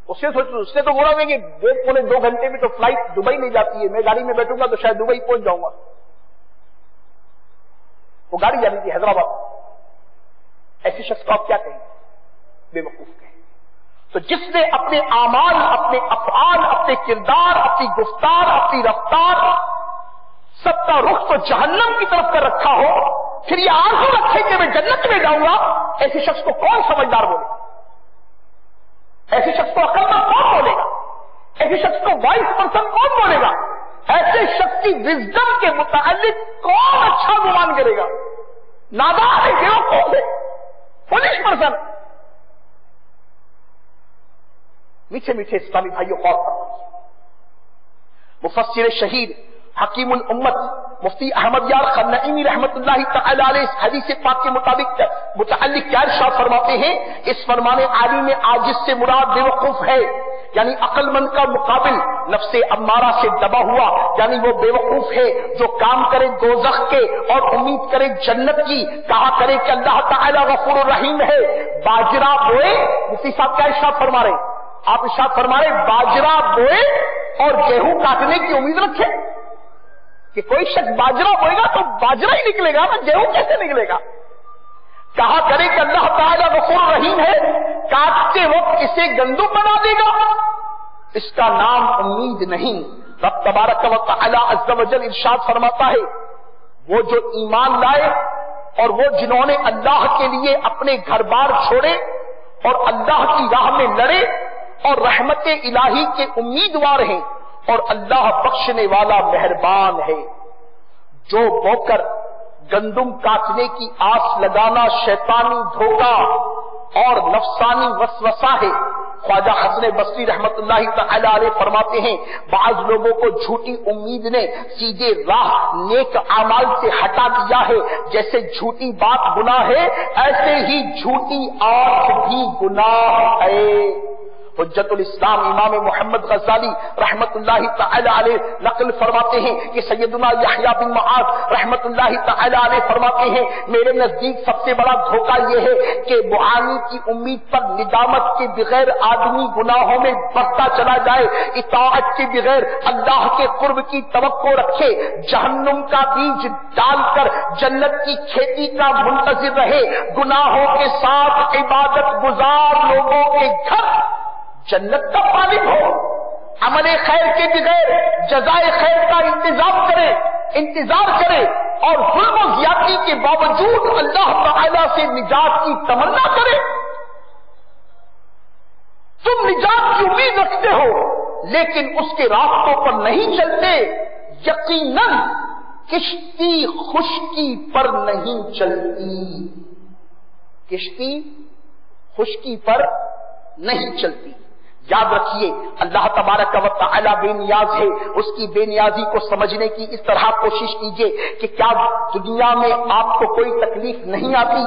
اس نے تو بولا کہ 1.25 گھنٹے میں تو فلائٹ دبئی نہیں جاتی ہے، میں گاڑی میں بیٹھوں گا تو شاید دبئی پہنچ جاؤں گا۔ وہ گاڑی جانی تھی حیدرآباد۔ ایسے شخص کو آپ کیا کہیں گے؟ بے وقوف کہیں۔ تو جس نے اپنے اعمال، اپنے افعال، اپنے کردار، اپنی گفتار، اپنی رفتار سب کا رخ تو جہنم کی طرف کر رکھا ہو، پھر یہ آرزو رکھے کہ میں جنت میں جاؤں گا، ایسے شخص کو کون سمجھدار بولے گا؟ ایسے شخص کو عقل مند کون بولے گا؟ ایسے شخص کو وائس پرسن کون بولے گا؟ ایسے شخص کی وزڈم کے متعلق کون اچھا گمان کرے گا؟ نادان ہے، بیوقوف ہے، فولش پرسن۔ میٹھے میٹھے اسلامی بھائیوں، غور کرو، مفسر شہید حکیم الامت مفتی احمد یار خنعیمی رحمت اللہ تعالی علیہ اس حدیث پاک کے متعلق کیا ارشاد فرماتے ہیں؟ اس فرمان عالی میں عاجز سے مراد بے وقوف ہے یعنی عقل مند کا مقابل نفس امارہ سے دبا ہوا، یعنی وہ بے وقوف ہے جو کام کرے دوزخ کے اور امید کرے جنت کی، کہا کرے کہ اللہ تعالی غفور الرحیم ہے۔ باجرہ بوئے، مفتی صاحب کیا ارشاد فرما رہے؟ آپ ارشاد فرما رہے باجرہ بوئے اور گیہوں کاٹنے کی امید رکھے کہ کوئی شخص باجرہ بوئے گا تو باجرہ ہی نکلے گا نا، گیہوں کیسے نکلے گا؟ کہا کرے کہ اللہ تعالیٰ غفور رحیم ہے، کاٹتے وقت اسے گندم بنا دے گا، اس کا نام امید نہیں۔ رب تبارک و تعالی عز و جل ارشاد فرماتا ہے وہ جو ایمان لائے اور وہ جنہوں نے اللہ کے لیے اپنے گھر بار چھوڑے اور اللہ کی راہ میں لڑے اور رحمت الہی کے امیدوار ہیں، اور اللہ بخشنے والا مہربان ہے۔ جو بو کر گندم کاٹنے کی آس لگانا شیطانی دھوکہ اور نفسانی وسوسہ ہے۔ خواجہ حسن بصری رحمت اللہ تعالی علیہ فرماتے ہیں بعض لوگوں کو جھوٹی امید نے سیدھے راہ نیک اعمال سے ہٹا دیا ہے، جیسے جھوٹی بات گناہ ہے ایسے ہی جھوٹی آنکھ بھی گناہ ہے۔ حجت الاسلام امام محمد غزالی رحمت اللہ تعالی علیہ نقل فرماتے ہیں کہ سیدنا یحییٰ بن معاذ رحمت اللہ تعالی علیہ فرماتے ہیں میرے نزدیک سب سے بڑا دھوکہ یہ ہے کہ معانی کی امید پر ندامت کے بغیر آدمی گناہوں میں بڑھتا چلا جائے، اطاعت کے بغیر اللہ کے قرب کی توقع رکھے، جہنم کا بیج ڈال کر جنت کی کھیتی کا منتظر رہے، گناہوں کے ساتھ عبادت گزار لوگوں کے گھر جنت کا طالب ہو، عمل خیر کے بغیر جزائے خیر کا انتظار کرے اور ظلم و زیادتی کے باوجود اللہ تعالی سے نجات کی تمنا کرے۔ تم نجات کی امید رکھتے ہو لیکن اس کے راستوں پر نہیں چلتے، یقیناً کشتی خشکی پر نہیں چلتی، کشتی خشکی پر نہیں چلتی۔ یاد رکھیے اللہ تبارک و تعالی بے نیاز ہے، اس کی بے نیازی کو سمجھنے کی اس طرح کوشش کیجئے کہ کیا دنیا میں آپ کو کوئی تکلیف نہیں آتی،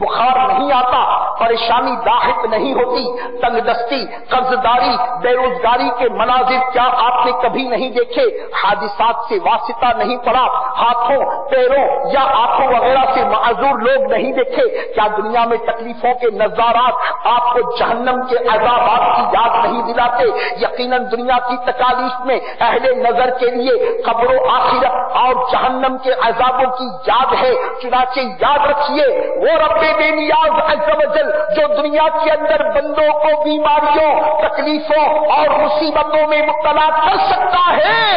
بخار نہیں آتا، پریشانی لاحق نہیں ہوتی، تنگ دستی، قرض داری، بے روزگاری کے مناظر کیا آپ نے کبھی نہیں دیکھے؟ حادثات سے واسطہ نہیں پڑا، ہاتھوں پیروں یا آنکھوں وغیرہ سے معذور لوگ نہیں دیکھے؟ کیا دنیا میں تکلیفوں کے نظارات آپ کو جہنم کے عذابات کی یاد نہیں دلاتے؟ یقیناً دنیا کی تکالیف میں اہل نظر کے لیے قبر و آخرت اور جہنم کے عذابوں کی یاد ہے، چنانچہ یاد رکھیے وہ رب بے نیاز عز و جل جو دنیا کے اندر بندوں کو بیماریوں، تکلیفوں اور مصیبتوں میں مبتلا کر سکتا ہے،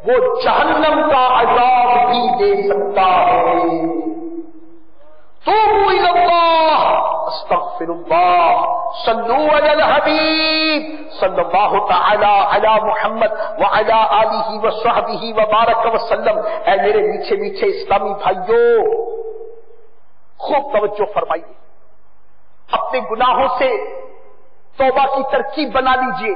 وہ جہنم کا عذاب بھی دے سکتا ہے۔ توبوا الی اللہ، استغفر اللہ، صلو علی الحبیب صلی اللہ تعالی علی محمد وعلی آلہ وصحبہ وبارک وسلم۔ اے میرے میٹھے میٹھے اسلامی بھائیوں، خوب توجہ فرمائیے، اپنے گناہوں سے توبہ کی ترکیب بنا لیجئے،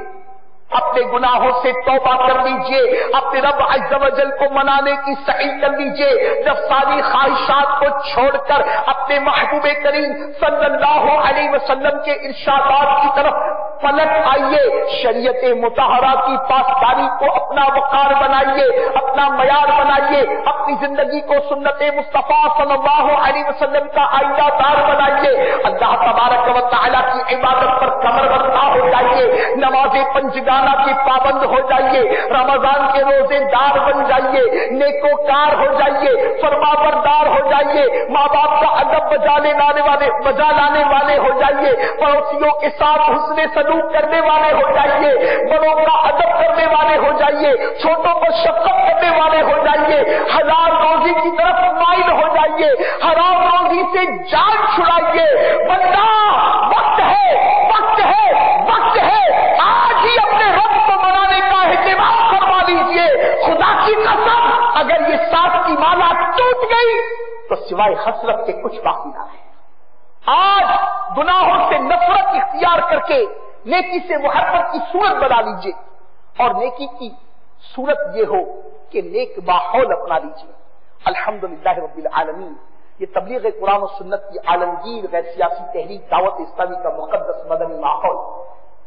اپنے گناہوں سے توبہ کر لیجئے، اپنے رب عز و جل کو منانے کی سعی کر لیجئے، جب ساری خواہشات کو چھوڑ کر اپنے محبوب کریم صلی اللہ علیہ وسلم کے ارشادات کی طرف پلٹ آئیے، شریعت مطہرہ کی پاسداری کو اپنا وقار بنائیے، اپنا معیار بنائیے، اپنی زندگی کو سنت مصطفیٰ صلی اللہ علیہ وسلم کا آئینہ دار بنائیے، اللہ تبارک و تعالیٰ کی عبادت پر کمر بستہ ہو جائیے، نماز پنجگانہ کے پابند ہو جائیے، رمضان کے روزے دار بن جائیے، نیکوکار ہو جائیے، فرمانبردار ہو جائیے، ماں باپ کا ادب بجا لانے والے ہو جائیے، پڑوسیوں کے ساتھ حسن سلوک کرنے والے ہو جائیے، بڑوں کا ادب کرنے والے ہو جائیے، چھوٹوں پر شفقت کرنے والے ہو جائیے، حلال روزی کی طرف مائل ہو جائیے، حرام روزی سے جان چھڑائیے۔ بندہ وقت ہے آج ہی اپنے رب کو منانے کا اہتمام کروا لیجیے۔ خدا کی قسم اگر یہ ساتھ کی مالا ٹوٹ گئی تو سوائے حسرت کے کچھ باقی نہ رہے۔ آج گناہوں سے نفرت اختیار کر کے نیکی سے محبت کی صورت بنا لیجیے، اور نیکی کی صورت یہ ہو کہ نیک ماحول اپنا لیجیے۔ الحمدللہ رب العالمین، یہ تبلیغ قرآن و سنت کی عالمگیر غیر سیاسی تحریک دعوت اسلامی کا مقدس مدنی ماحول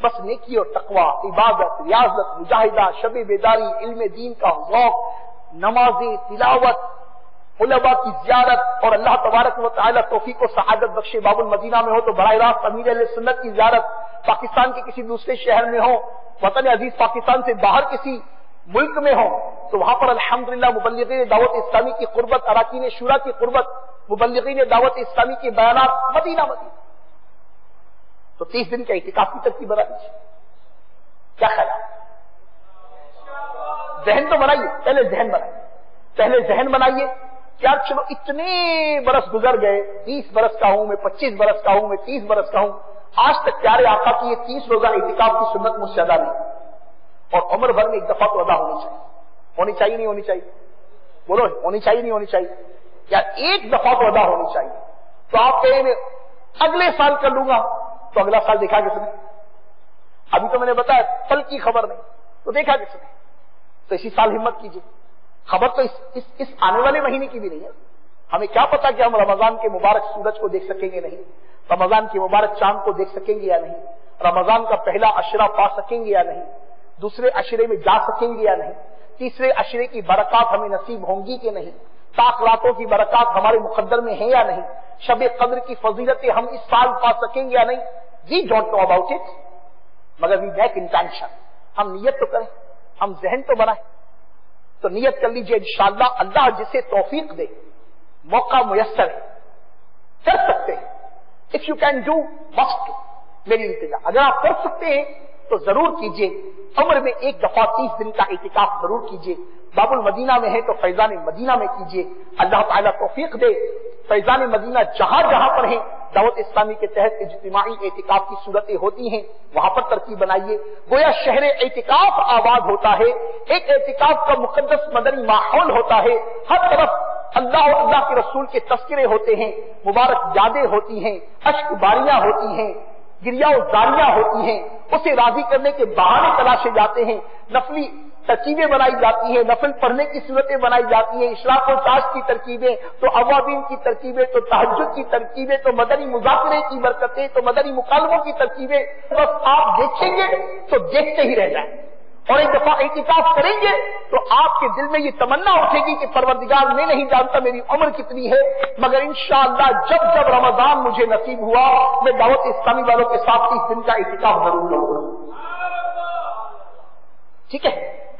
بس نیکی اور تقوی، عبادت، ریاضت، مجاہدہ، شب بیداری، علم دین کا ذوق، نمازیں، تلاوت، علماء کی زیارت، اور اللہ تبارک و تعالی توفیق و سعادت بخشے باب المدینہ میں ہو تو براہ راست امیر اہل سنت کی زیارت، پاکستان کے کسی دوسرے شہر میں ہو، وطن عزیز پاکستان سے باہر کسی ملک میں ہو تو وہاں پر الحمدللہ مبلغین دعوت اسلامی کی قربت، اراکین شورا کی قربت، مبلغین دعوت اسلامی کے بیانات، مدینہ مدینہ تو 30 دن کا اعتکاف کی ترتیب بنا دیجیے. کیا خیال ہے؟ ذہن تو بنائیے، پہلے ذہن بنائیے. کیا چلو اتنے برس گزر گئے، 20 برس کا ہوں میں، 25 برس کا ہوں میں، 30 برس کا ہوں، آج تک پیارے آقا کی یہ 30 روزہ اعتکاف کی سنت مجھ سے ادا نہیں، اور عمر بھر میں ایک دفعہ تو ادا ہونی چاہیے نہیں ہونی چاہیے؟ بولو، ہونی چاہیے نہیں ہونی چاہیے؟ یا ایک دفعہ تو ادا ہونی چاہیے. تو آپ کہیں میں اگلے سال کر لوں گا تو اگلا سال دیکھا کس نے؟ ابھی تو میں نے بتایا کل کی خبر نہیں، تو دیکھا کس نے؟ تو اسی سال ہمت کیجیے. خبر تو اس آنے والے مہینے کی بھی نہیں ہے. ہمیں کیا پتا کہ ہم رمضان کے مبارک سورج کو دیکھ سکیں گے نہیں، رمضان کے مبارک چاند کو دیکھ سکیں گے یا نہیں، رمضان کا پہلا عشرہ پا سکیں گے یا نہیں، دوسرے عشرے میں جا سکیں گے یا نہیں، تیسرے عشرے کی برکات ہمیں نصیب ہوں گی کہ نہیں، طاق راتوں کی برکات ہمارے مقدر میں ہیں یا نہیں، شب قدر کی فضیلتیں ہم اس سال پا سکیں گے یا نہیں. We don't know about it, مگر وی میک انٹینشن. ہم نیت تو کریں، ہم ذہن تو بنائیں. تو نیت کر لیجئے انشاءاللہ اللہ جسے توفیق دے، موقع میسر ہے، کر سکتے ہیں. If you can do must, میری التجا اگر آپ کر سکتے ہیں تو ضرور کیجئے. عمر میں ایک دفعہ 30 دن کا اعتکاف ضرور کیجئے. باب المدینہ میں ہے تو فیضان مدینہ میں کیجئے. اللہ تعالیٰ توفیق دے. فیضان مدینہ جہاں جہاں پر ہیں دعوت اسلامی کے تحت اجتماعی اعتکاف کی صورتیں ہوتی ہیں، وہاں پر ترتیب بنائیے. گویا شہر اعتکاف آباد ہوتا ہے، ایک اعتکاف کا مقدس مدنی ماحول ہوتا ہے. ہر طرف اللہ اور اللہ کے رسول کے تذکرے ہوتے ہیں، مبارک یادیں ہوتی ہیں، اشک باریاں ہوتی ہیں، گریا و زاریاں ہوتی ہیں. اسے راضی کرنے کے بہانے تلاشے جاتے ہیں، نفلی ترکیبیں بنائی جاتی ہیں، نفل پڑھنے کی صورتیں بنائی جاتی ہیں، اشراق و تاش کی ترکیبیں، تو اوابین کی ترکیبیں، تو تہجد کی ترکیبیں، تو مدنی مذاکرے کی برکتیں، تو مدنی مکالموں کی ترکیبیں. بس آپ دیکھیں گے تو دیکھتے ہی رہ جائیں. اور ایک دفعہ اعتکاف کریں گے تو آپ کے دل میں یہ تمنا اٹھے گی کہ پروردگار میں نہیں جانتا میری عمر کتنی ہے، مگر انشاءاللہ جب جب رمضان مجھے نصیب ہوا میں دعوت اسلامی والوں کے ساتھ 30 دن کا اعتکاف ضرور کروں گا. ٹھیک ہے؟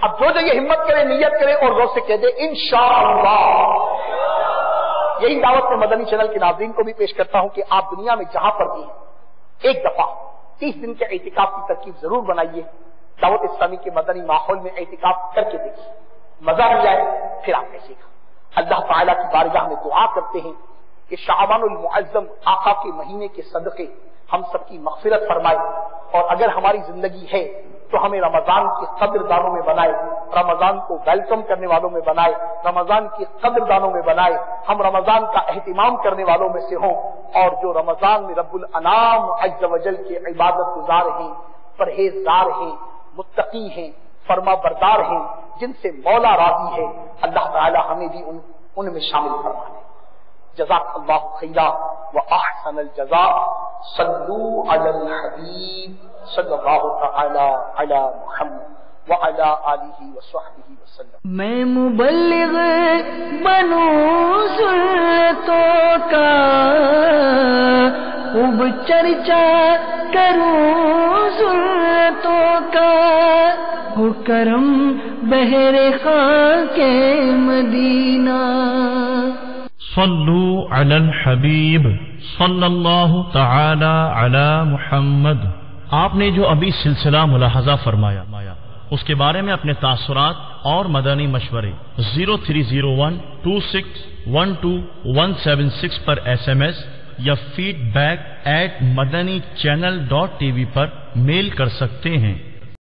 اب جو یہ ہمت کرے، نیت کرے اور روز سے کہہ دے انشاءاللہ. یہی دعوت میں مدنی چینل کے ناظرین کو بھی پیش کرتا ہوں کہ آپ دنیا میں جہاں پر بھی ہیں ایک دفعہ 30 دن کے اعتکاف کی ترکیب ضرور بنائیے. دعوت اسلامی کے مدنی ماحول میں اعتکاف کر کے دیکھیے، مزہ آ جائے پھر آپ نے سیکھا. اللہ تعالیٰ کی بارگاہ میں دعا کرتے ہیں کہ شعبان المعظم آقا کے مہینے کے صدقے ہم سب کی مغفرت فرمائے، اور اگر ہماری زندگی ہے تو ہمیں رمضان کے قدردانوں میں بنائے، رمضان کو ویلکم کرنے والوں میں بنائے، رمضان کے قدردانوں میں بنائے. ہم رمضان کا اہتمام کرنے والوں میں سے ہوں، اور جو رمضان میں رب الانام عز و جل کے عبادت گزار ہیں، پرہیزگار ہیں، متقی ہیں، فرما بردار ہیں، جن سے مولا راضی ہے. اللہ تعالی ہمیں بھی ان میں شامل فرما دے. جزاک اللہ خیرا واحسن الجزاء. صلو علی الحبیب صلی اللہ تعالی علی محمد وعلی آلہ وصحبہ وسلم. میں مبلغ بنوں سنتوں کا، خوب چرچا کروں سنتوں کا، ہو کرم بہر خاک مدینہ. صلو علی الحبیب صلی اللہ تعالی علی محمد. آپ نے جو ابھی سلسلہ ملاحظہ فرمایا اس کے بارے میں اپنے تاثرات اور مدنی مشورے 030126127176 پر SMS یا feedback@madanichannel.tv پر میل کر سکتے ہیں.